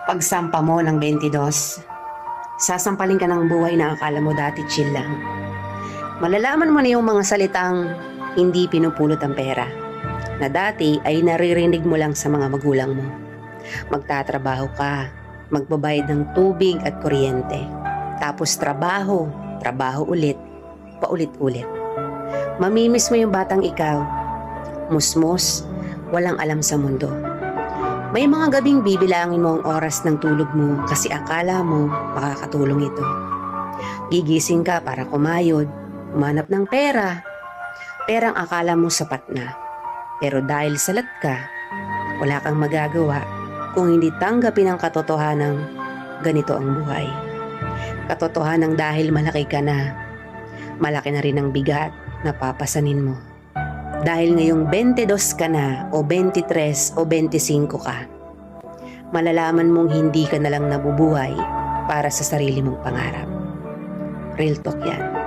Pagsampa mo ng 22, sasampalin ka ng buhay na akala mo dati chill lang. Malalaman mo na yung mga salitang hindi pinupulot ang pera, na dati ay naririnig mo lang sa mga magulang mo. Magtatrabaho ka, magbabayad ng tubig at kuryente. Tapos trabaho, trabaho ulit, paulit-ulit. Mamimiss mo yung batang ikaw, musmos, walang alam sa mundo. May mga gabing bibilangin mo ang oras ng tulog mo kasi akala mo makakatulong ito. Gigising ka para kumayod, umanap ng pera. Perang akala mo sapat na. Pero dahil salat ka, wala kang magagawa kung hindi tanggapin ang katotohanang ganito ang buhay. Katotohanang dahil malaki ka na, malaki na rin ang bigat na papasanin mo. Dahil ngayong 22 ka na o 23 o 25 ka, malalaman mong hindi ka na lang nabubuhay para sa sarili mong pangarap. Real talk yan.